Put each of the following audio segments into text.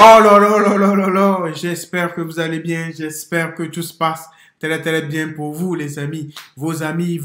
Oh là là là là là là, j'espère que vous allez bien, j'espère que tout se passe très très bien pour vous les amis, vos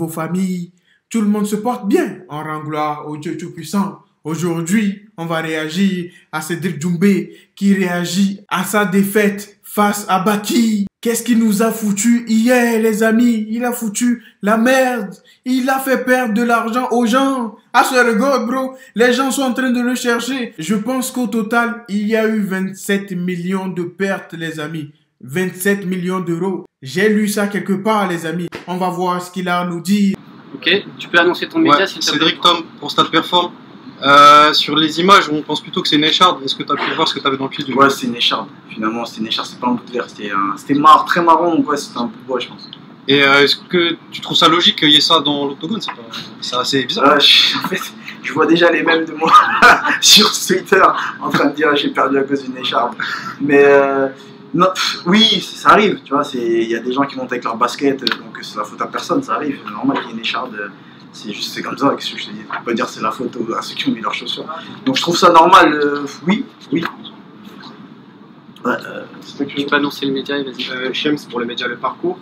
familles. Tout le monde se porte bien en rend gloire au Dieu Tout-Puissant. Aujourd'hui, on va réagir à Cédric Doumbé qui réagit à sa défaite face à Baki. Qu'est-ce qu'il nous a foutu hier, les amis? Il a foutu la merde. Il a fait perdre de l'argent aux gens. Ah, ce regarde, bro. Les gens sont en train de le chercher. Je pense qu'au total, il y a eu 27 millions de pertes, les amis. 27 millions d'euros. J'ai lu ça quelque part, les amis. On va voir ce qu'il a à nous dire. Ok, tu peux annoncer ton média s'il te plaît. Cédric Tom pour Stade Perform. Sur les images, on pense plutôt que c'est une écharde. Est-ce que tu as pu voir ce que tu avais dans le pied du Ouais, c'est une écharde. Finalement, c'était une écharde, c'est pas un bout de verre. C'était très marrant, donc ouais, c'était un bout de bois, je pense. Et est-ce que tu trouves ça logique qu'il y ait ça dans l'octogone? C'est assez bizarre. En fait, je vois déjà les mêmes de moi sur Twitter en train de dire j'ai perdu à cause d'une écharde. Mais non, oui, ça arrive, tu vois. Il y a des gens qui montent avec leur basket, donc c'est la faute à personne, ça arrive. C'est normal qu'il y ait une écharde. C'est comme ça, qu'est-ce que je te dis? Tu peux pas dire c'est la faute à ceux qui ont mis leurs chaussures. Donc je trouve ça normal, oui. Ouais, Tu peux annoncer le média et vas-y. Shems pour le média Le Parcours.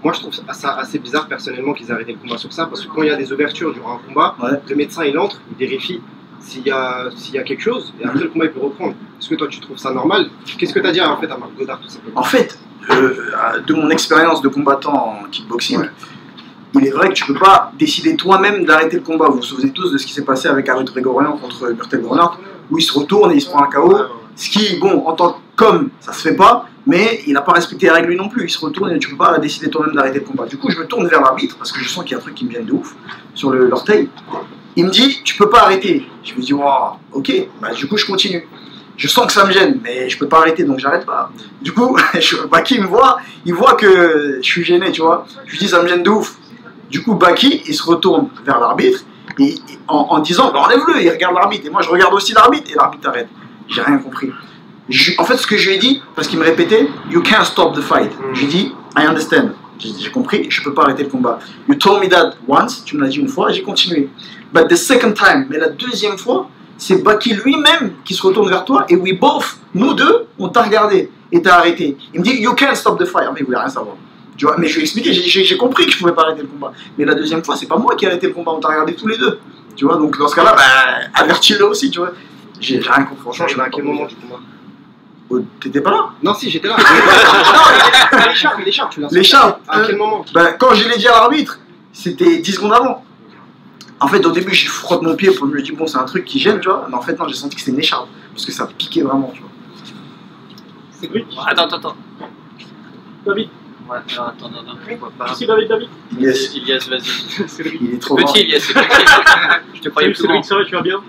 Moi je trouve ça assez bizarre personnellement qu'ils aient arrêté le combat sur ça, parce que quand il y a des ouvertures durant un combat, ouais. Le médecin il entre, il vérifie s'il y a quelque chose, et après le combat il peut reprendre. Est-ce que toi tu trouves ça normal? Qu'est-ce que tu as dit en fait à Marc Godard tout simplement? En fait, de mon expérience de combattant en kickboxing, ouais. Il est vrai que tu peux pas décider toi-même d'arrêter le combat. Vous vous souvenez tous de ce qui s'est passé avec Arnaud Grigorian contre Murtel Grenard, où il se retourne et il se prend un KO. Ce qui, bon, en tant qu'homme, ça se fait pas, mais il n'a pas respecté les règles lui non plus. Il se retourne et tu peux pas décider toi-même d'arrêter le combat. Du coup, je me tourne vers l'arbitre parce que je sens qu'il y a un truc qui me vient de ouf sur l'orteil. Il me dit, tu peux pas arrêter. Je me dis, wow, ok, bah, du coup, je continue. Je sens que ça me gêne, mais je peux pas arrêter, donc j'arrête pas. Du coup, Baki me voit, il voit que je suis gêné, tu vois. Je lui dis, ça me gêne de ouf. Du coup, Baki, il se retourne vers l'arbitre et en disant bah, enlève-le, il regarde l'arbitre. Et moi, je regarde aussi l'arbitre et l'arbitre arrête. J'ai rien compris. En fait, ce que je lui ai dit, parce qu'il me répétait You can't stop the fight. Je lui ai dit I understand. J'ai compris, je peux pas arrêter le combat. You told me that once, tu me l'as dit une fois, et j'ai continué. But the second time, mais la deuxième fois, c'est Baki lui-même qui se retourne vers toi et we both, nous deux, on t'a regardé et t'as arrêté. Il me dit You can't stop the fight. Mais il voulait rien savoir. Tu vois, mais je lui ai expliqué, j'ai compris que je pouvais pas arrêter le combat. Mais la deuxième fois, c'est pas moi qui ai arrêté le combat, on t'a regardé tous les deux. Tu vois, donc dans ce cas-là, bah, avertis-le aussi, tu vois. J'ai rien compris, franchement. Je sais à quel moment du combat? T'étais pas là? Non, si, j'étais là. Non, l'écharpe, tu l'as. L'écharpe? À quel moment? Bah, quand je l'ai dit à l'arbitre, c'était 10 secondes avant. En fait, au début, je frotte mon pied pour me dire, bon, c'est un truc qui gêne, tu vois. Mais en fait, non, j'ai senti que c'était une écharpe. Parce que ça piquait vraiment, tu vois. C'est lui? Attends. David. Ouais, attends, je vois pas. Ici, David. Ilias, vas-y. Il est trop grand. Petit Ilias, c'est petit. Je te croyais plus grand. Ça va, tu vas bien?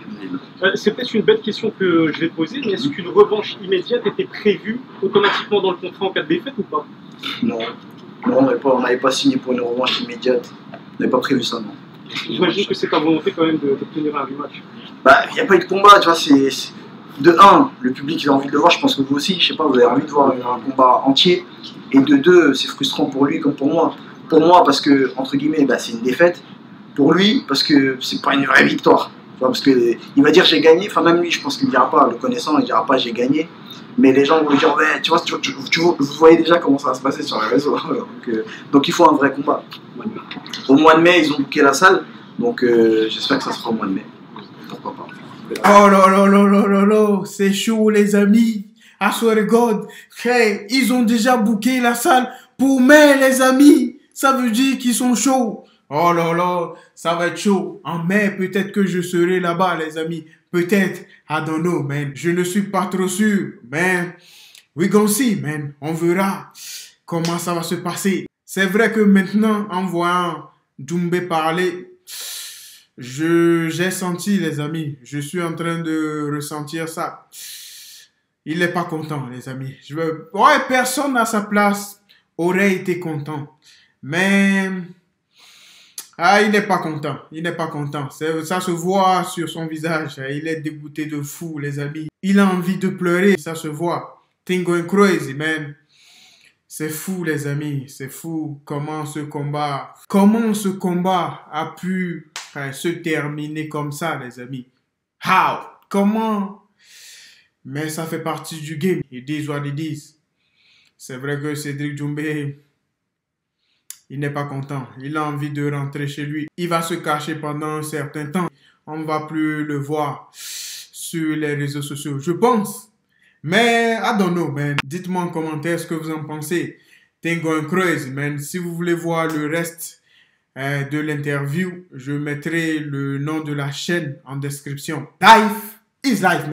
C'est peut-être une bête question que je vais te poser, mais est-ce qu'une revanche immédiate était prévue automatiquement dans le contrat en cas de défaite ou pas? Non, on n'avait pas signé pour une revanche immédiate. On n'avait pas prévu ça, non. J'imagine que c'est ta volonté quand même d'obtenir un rematch. Bah, il n'y a pas eu de combat, tu vois, c'est... De un, le public il a envie de le voir, je pense que vous aussi, je sais pas, vous avez envie de voir un combat entier. Et de deux, c'est frustrant pour lui comme pour moi. Pour moi, parce que, entre guillemets, bah, c'est une défaite. Pour lui, parce que c'est pas une vraie victoire. Tu vois, parce que il va dire j'ai gagné, enfin même lui, je pense qu'il ne dira pas, le connaissant, il ne dira pas j'ai gagné. Mais les gens vont lui dire, ouais, tu vois, vous voyez déjà comment ça va se passer sur les réseaux. Donc il faut un vrai combat. Au mois de mai, ils ont booké la salle, donc j'espère que ça se fera au mois de mai. Pourquoi pas. Oh là là là là là là, c'est chaud les amis. I swear to God, hey, ils ont déjà booké la salle pour mai les amis. Ça veut dire qu'ils sont chauds. Oh là là, ça va être chaud. En mai, peut-être que je serai là-bas les amis. Peut-être, I don't know man. Je ne suis pas trop sûr, mais we gonna see man. On verra comment ça va se passer. C'est vrai que maintenant, en voyant Doumbé parler, j'ai senti, les amis. Je suis en train de ressentir ça. Il n'est pas content, les amis. Ouais, personne à sa place aurait été content. Mais... Ah, il n'est pas content. Il n'est pas content. Ça se voit sur son visage. Il est dégoûté de fou, les amis. Il a envie de pleurer. Ça se voit. Thing going crazy, man. C'est fou, les amis. C'est fou comment ce combat a pu se terminer comme ça, les amis. How? Comment Mais ça fait partie du game. Ils disent what ils disent. C'est vrai que Cédric Doumbé, il n'est pas content. Il a envie de rentrer chez lui. Il va se cacher pendant un certain temps. On ne va plus le voir sur les réseaux sociaux, je pense. Mais, I don't know, man. Dites-moi en commentaire ce que vous en pensez. Things going crazy, man. Si vous voulez voir le reste de l'interview, je mettrai le nom de la chaîne en description. Life is life, man.